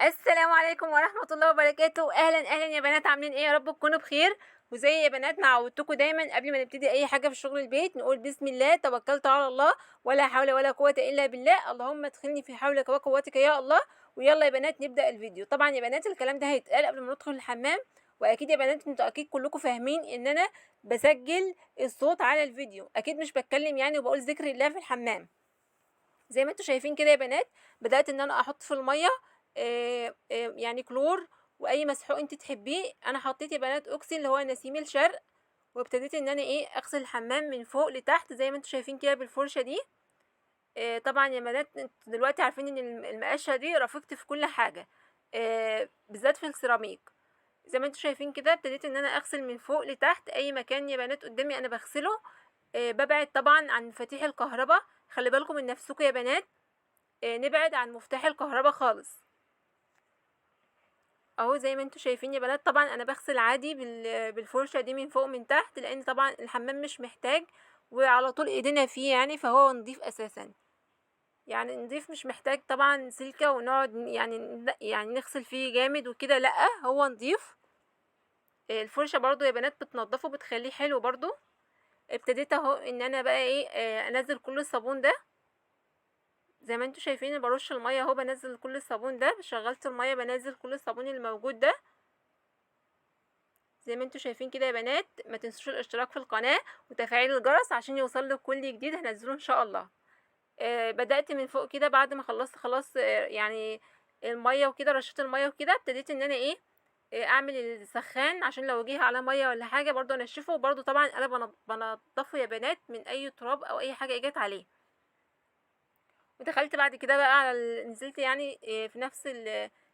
السلام عليكم ورحمة الله وبركاته. أهلا يا بنات، عاملين ايه؟ يا رب تكونوا بخير. وزي يا بنات ما عودتكم دايما قبل ما نبتدي اي حاجة في شغل البيت نقول بسم الله توكلت على الله ولا حول ولا قوة الا بالله، اللهم ادخلني في حولك وقوتك يا الله. ويلا يا بنات نبدأ الفيديو. طبعا يا بنات الكلام ده هيتقال قبل ما ندخل الحمام، واكيد يا بنات انتوا اكيد كلكم فاهمين ان انا بسجل الصوت على الفيديو، اكيد مش بتكلم يعني وبقول ذكر الله في الحمام. زي ما انتوا شايفين كده يا بنات، بدأت ان انا احط في المية يعني كلور واي مسحوق انت تحبيه. انا حطيت يا بنات اوكسي اللي هو نسيم الشرق، وابتديت ان انا اغسل الحمام من فوق لتحت زي ما انتوا شايفين كده بالفرشة دي. طبعا يا بنات انتوا دلوقتي عارفين ان المقاشة دي رفيقتي في كل حاجة، بالذات في السيراميك. زي ما انتوا شايفين كده ابتديت ان انا اغسل من فوق لتحت اي مكان يا بنات قدامي انا بغسله. ببعد طبعا عن مفاتيح الكهرباء، خلي بالكم من نفسكم يا بنات. نبعد عن مفتاح الكهرباء خالص. اهو زي ما انتوا شايفين يا بنات، طبعا انا بغسل عادي بالفرشة دي من فوق من تحت، لان طبعا الحمام مش محتاج وعلى طول ايدينا فيه يعني، فهو نضيف اساسا. يعني نضيف مش محتاج طبعا سلكة ونقعد يعني نغسل فيه جامد وكده، لا هو نضيف. الفرشة برضو يا بنات بتنضفه بتخليه حلو برضو. ابتديت اهو ان انا بقى انزل كل الصابون ده. زي ما انتوا شايفين برش المية اهو، بنزل كل الصابون ده، شغلت المية بنزل كل الصابون اللي موجود ده. زي ما انتوا شايفين كده يا بنات، ما تنسوش الاشتراك في القناة وتفعيل الجرس عشان يوصلك كل جديد هنزله ان شاء الله. بدأت من فوق كده بعد ما خلصت خلاص يعني المية وكده، رشيت المية وكده، ابتديت ان انا اعمل السخان عشان لو جه على مية ولا حاجة برضو انشفه، وبرضو طبعا انا بنضفه يا بنات من اي تراب او اي حاجة اجت عليه. ودخلت بعد كده بقى على نزلت يعني في نفس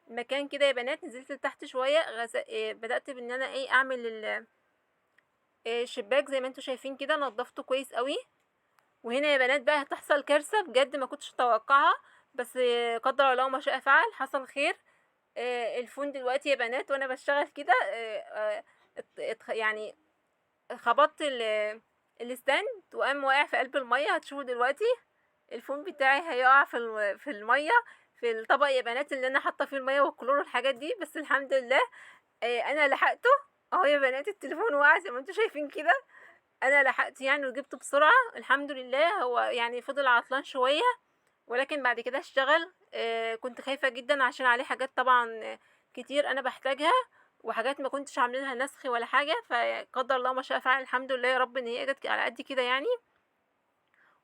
المكان كده يا بنات، نزلت لتحت شوية بدأت بان انا اعمل الشباك زي ما انتوا شايفين كده، نضفته كويس قوي. وهنا يا بنات بقى هتحصل كارثة بجد ما كنتش اتوقعها، بس قدر الله ما شاء فعل، حصل خير. الفون دلوقتي يا بنات وانا بشتغل كده يعني خبطت الستاند وقام واقع في قلب المية. هتشوفوا دلوقتي الفون بتاعي هيقع في المية، في الطبق يا بنات اللي انا حاطه فيه المية والكلور والحاجات دي، بس الحمد لله انا لحقته. اهو يا بنات التليفون وقع زي ما انتوا شايفين كده، انا لحقت يعني وجبته بسرعة الحمد لله. هو يعني فضل عطلان شوية ولكن بعد كده اشتغل. كنت خايفة جدا عشان عليه حاجات طبعا كتير انا بحتاجها، وحاجات ما كنتش عاملينها نسخ ولا حاجة، فقدر الله ما شاء فعل الحمد لله يا رب ان هي جت على قد كده يعني.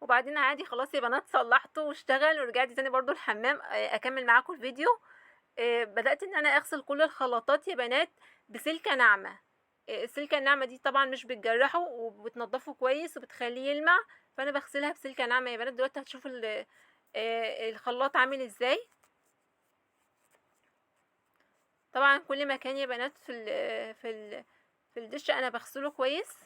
وبعدين عادي خلاص يا بنات صلحته واشتغل، ورجعت تاني برضو الحمام اكمل معاكم الفيديو. بدأت ان انا اغسل كل الخلاطات يا بنات بسلكة ناعمة. السلكة الناعمة دي طبعا مش بتجرحه وبتنضفه كويس وبتخليه يلمع، فانا بغسلها بسلكة ناعمة يا بنات. دلوقتي هتشوفوا الخلاط عامل ازاي. طبعا كل مكان يا بنات في الدش انا بغسله كويس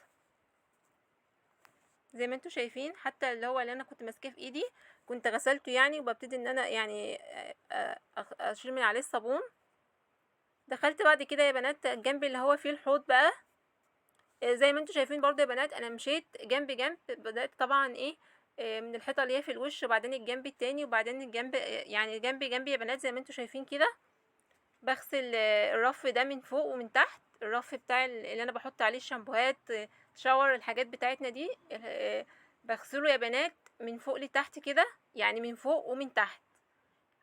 زي ما انتوا شايفين، حتى اللي هو اللي انا كنت ماسكاه في ايدي كنت غسلته يعني، وببتدي ان انا يعني اشيل من عليه الصابون. دخلت بعد كده يا بنات الجنب اللي هو فيه الحوض بقى. زي ما انتوا شايفين برضو يا بنات انا مشيت جنب جنب، بدأت طبعا من الحيطة اللي هي في الوش، وبعدين الجنب التاني، وبعدين الجنب يعني جنب جنب يا بنات زي ما انتوا شايفين كده. بغسل الرف ده من فوق ومن تحت، الرف بتاع اللي انا بحط عليه الشامبوهات شاور الحاجات بتاعتنا دي. بغسله يا بنات من فوق لتحت كده، يعني من فوق ومن تحت،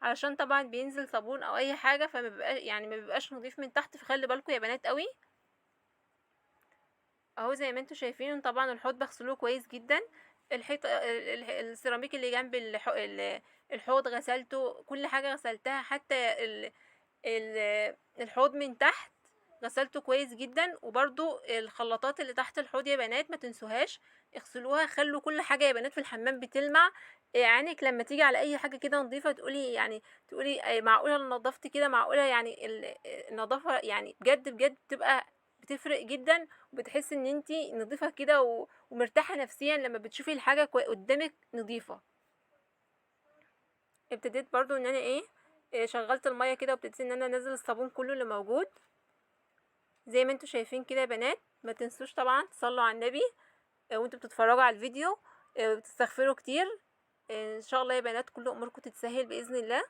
علشان طبعا بينزل صابون او اي حاجه فما بيبقاش يعني ما بيبقاش نظيف من تحت، فخلي بالكم يا بنات قوي. اهو زي ما انتوا شايفين طبعا الحوض بغسله كويس جدا. الحيط السيراميك اللي جنب الحوض غسلته، كل حاجه غسلتها، حتى الحوض من تحت غسلته كويس جدا. وبرضو الخلاطات اللي تحت الحوض يا بنات ما تنسوهاش اغسلوها، خلوا كل حاجه يا بنات في الحمام بتلمع. عينك لما تيجي على اي حاجه كده نظيفه تقولي يعني تقولي معقوله انا نظفت كده، معقوله يعني النظافه يعني بجد بجد بتبقى بتفرق جدا، وبتحس ان انتي نظيفه كده ومرتاحه نفسيا لما بتشوفي الحاجه قدامك نظيفه. ابتديت برضو ان انا شغلت الميه كده، وابتديت ان انا انزل الصابون كله اللي موجود زي ما انتوا شايفين كده يا بنات. ما تنسوش طبعا تصلوا على النبي وانتوا بتتفرجوا على الفيديو، وتستغفروا كتير. ان شاء الله يا بنات كل اموركم تتسهل باذن الله.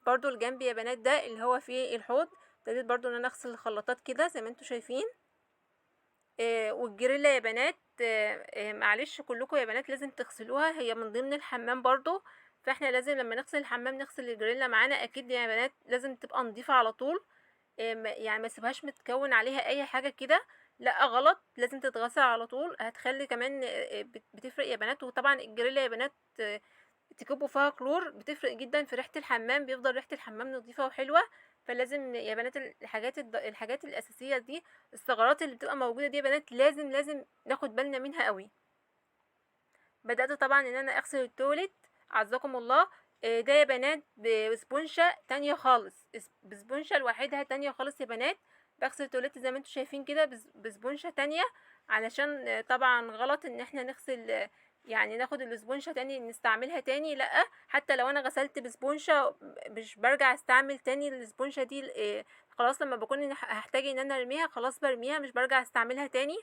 برضو الجنب يا بنات ده اللي هو فيه الحوض ابتديت برضو ان انا اغسل الخلاطات كده زي ما انتوا شايفين. والجريلا يا بنات معلش كلكم يا بنات لازم تغسلوها، هي من ضمن الحمام برضو، فاحنا لازم لما نغسل الحمام نغسل الجريلا معانا اكيد يا بنات، لازم تبقى نظيفة على طول. يعني ما سيبهاش متكون عليها اي حاجة كده، لا غلط، لازم تتغسل على طول، هتخلي كمان بتفرق يا بنات. وطبعا الجريلا يا بنات تكبوا فيها كلور بتفرق جدا في ريحة الحمام، بيفضل ريحة الحمام نظيفة وحلوة. فلازم يا بنات الحاجات الأساسية دي، الثغرات اللي بتبقى موجودة دي يا بنات لازم ناخد بالنا منها قوي. بدأت طبعا ان انا اغسل التواليت عزكم الله. ده يا بنات بسبونشة تانية خالص، بسبونشة لوحدها تانية خالص يا بنات. بغسل التواليت زي ما انتوا شايفين كده بسبونشة تانية، علشان طبعا غلط ان احنا نغسل يعني ناخد الاسبونشة تاني نستعملها تاني، لا حتى لو انا غسلت بسبونشة مش برجع استعمل تاني الاسبونشة دي. خلاص لما بكون هحتاج ان انا ارميها خلاص برميها، مش برجع استعملها تاني.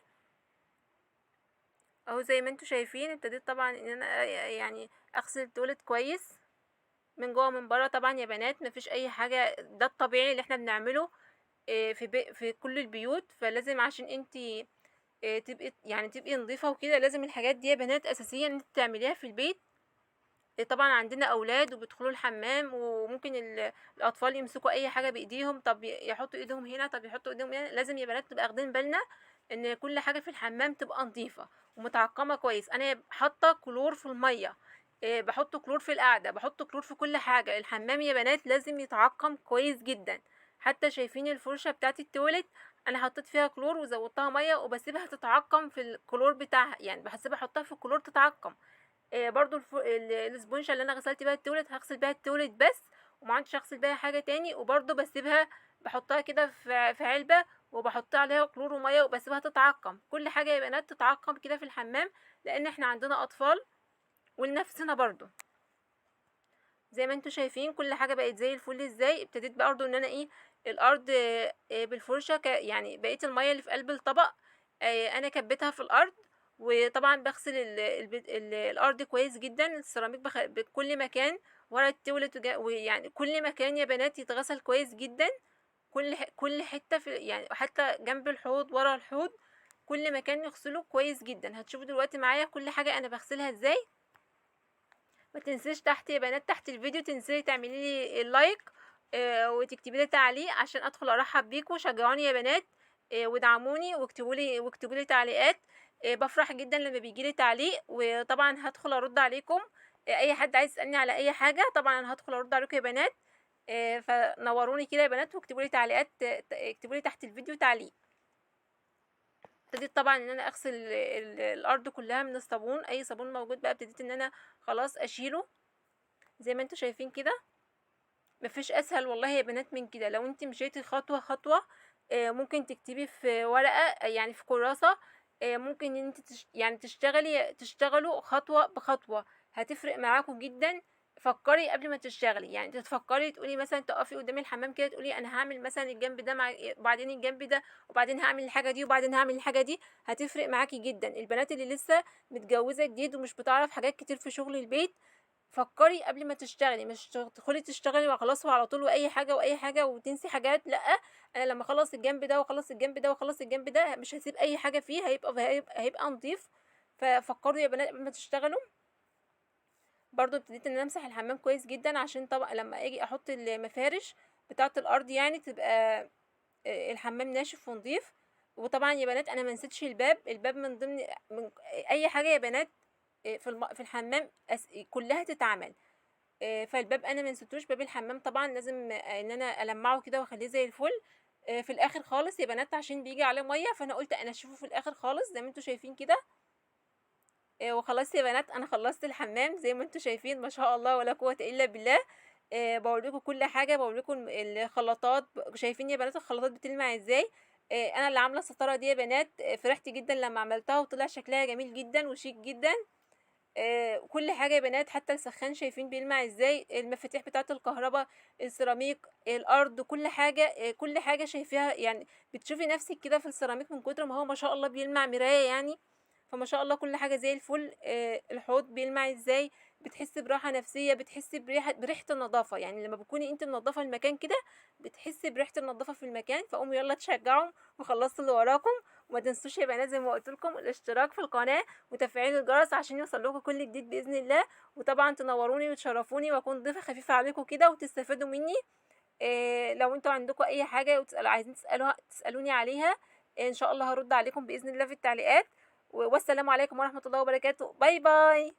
اهو زي ما انتوا شايفين ابتديت طبعا ان انا يعني اغسل التواليت كويس من جوه من بره. طبعا يا بنات مفيش اي حاجه، ده الطبيعي اللي احنا بنعمله في كل البيوت. فلازم عشان انتي تبقي نظيفه وكده، لازم الحاجات دي يا بنات اساسيه ان انت تعمليها في البيت. طبعا عندنا اولاد وبيدخلوا الحمام وممكن الاطفال يمسكوا اي حاجه بايديهم، طب يحطوا ايدهم هنا، طب يحطوا ايدهم هنا. لازم يا بنات تبقى واخدين بالنا ان كل حاجه في الحمام تبقى نظيفه ومتعقمه كويس. انا حاطه كلور في الميه، بحط كلور في القعده، بحط كلور في كل حاجه. الحمام يا بنات لازم يتعقم كويس جدا. حتى شايفين الفرشه بتاعت التواليت انا حطيت فيها كلور وزودتها ميه وبسيبها تتعقم في الكلور بتاعها، يعني بحسبها احطها في الكلور تتعقم. برضو الاسبونجة اللي انا غسلت بيها التولت هغسل بيها التولت بس، وما عندش اغسل بيها حاجه تاني. وبرضو بسيبها بحطها كده في علبه وبحط عليها كلور وميه وبسيبها تتعقم. كل حاجه يا بنات تتعقم كده في الحمام، لان احنا عندنا اطفال ولنفسنا برضو. زي ما انتوا شايفين كل حاجه بقت زي الفل. ازاي ابتديت برضو ان انا الارض بالفرشه يعني بقيت الميه اللي في قلب الطبق انا كبيتها في الارض. وطبعا بغسل الارض كويس جدا، السيراميك بكل مكان ورا التولت ويعني كل مكان يا بنات يتغسل كويس جدا. كل حته في يعني حتى جنب الحوض ورا الحوض كل مكان نغسله كويس جدا. هتشوفوا دلوقتي معايا كل حاجه انا بغسلها ازاي. ما تنسيش تحت يا بنات تحت الفيديو تنسي تعملي لي اللايك وتكتبي لي تعليق عشان ادخل ارحب بيكم. شجعوني يا بنات ودعموني واكتبوا لي تعليقات. بفرح جدا لما بيجي لي تعليق، وطبعا هدخل ارد عليكم. اي حد عايز يسالني على اي حاجه طبعا هدخل ارد عليكم يا بنات. فنوروني كده يا بنات واكتبوا لي تعليقات، اكتبوا لي تحت الفيديو تعليق. ابتديت طبعا ان انا اغسل الارض كلها من الصابون، اي صابون موجود بقى ابتديت ان انا خلاص اشيله زي ما انتوا شايفين كده. مفيش اسهل والله يا بنات من كده. لو انت مشيتي خطوه خطوه ممكن تكتبي في ورقه يعني في كراسه، ممكن ان انت يعني تشتغلوا خطوه بخطوه، هتفرق معاكم جدا. فكري قبل ما تشتغلي، يعني تفكري تقولي مثلا تقفي قدام الحمام كده تقولي انا هعمل مثلا الجنب ده وبعدين الجنب ده وبعدين هعمل الحاجه دي وبعدين هعمل الحاجه دي. هتفرق معاكي جدا. البنات اللي لسه متجوزه جديد ومش بتعرف حاجات كتير في شغل البيت، فكري قبل ما تشتغلي، مش تدخلي تشتغلي وخلاص وعلى طول واي حاجه وتنسي حاجات. لا، انا لما اخلص الجنب ده واخلص الجنب ده واخلص الجنب ده مش هسيب اي حاجه فيه، هيبقى نضيف. ففكروا يا بنات قبل ما تشتغلوا. برضو ابتديت ان انا امسح الحمام كويس جدا عشان طبعا لما اجي احط المفارش بتاعه الارض يعني تبقى الحمام ناشف ونضيف. وطبعا يا بنات انا ما نسيتش الباب من ضمن من اي حاجه يا بنات في الحمام كلها تتعمل. فالباب انا منسيتوش، باب الحمام طبعا لازم ان انا المعه كده واخليه زي الفل في الاخر خالص يا بنات عشان بيجي عليه ميه، فانا قلت انا اشوفه في الاخر خالص زي ما انتوا شايفين كده. وخلاص يا بنات انا خلصت الحمام زي ما انتوا شايفين ما شاء الله ولا قوه الا بالله. بوريكم كل حاجه، بوريكم الخلاطات. شايفين يا بنات الخلاطات بتلمع ازاي. انا اللي عامله الستاره دي يا بنات. فرحت جدا لما عملتها وطلع شكلها جميل جدا وشيك جدا. كل حاجه يا بنات حتى السخان شايفين بيلمع ازاي، المفاتيح بتاعه الكهرباء، السيراميك، الارض، كل حاجه كل حاجه شايفاها يعني بتشوفي نفسك كده في السيراميك من كتر ما هو ما شاء الله بيلمع مرايه يعني. فما شاء الله كل حاجه زي الفل. الحوض بيلمع ازاي، بتحسي براحة نفسية، بتحسي بريحة النضافة، يعني لمّا بتكوني أنتِ منضفة المكان كده بتحسي بريحة النضافة في المكان، فقوموا يالّا اتشجعوا وخلصوا اللي وراكم، وما تنسوش يا بنات زي ما قُلت لكم الاشتراك في القناة وتفعيل الجرس عشان يوصل لكم كل جديد بإذن الله، وطبعًا تنوروني وتشرفوني وأكون ضيفة خفيفة عليكم كده وتستفادوا مني. لو أنتم عندكم أي حاجة عايزين تسألوني عليها، إن شاء الله هارُد عليكم بإذن الله في التعليقات، والسلام عليكم ورحمة الله وبركاته، باي باي.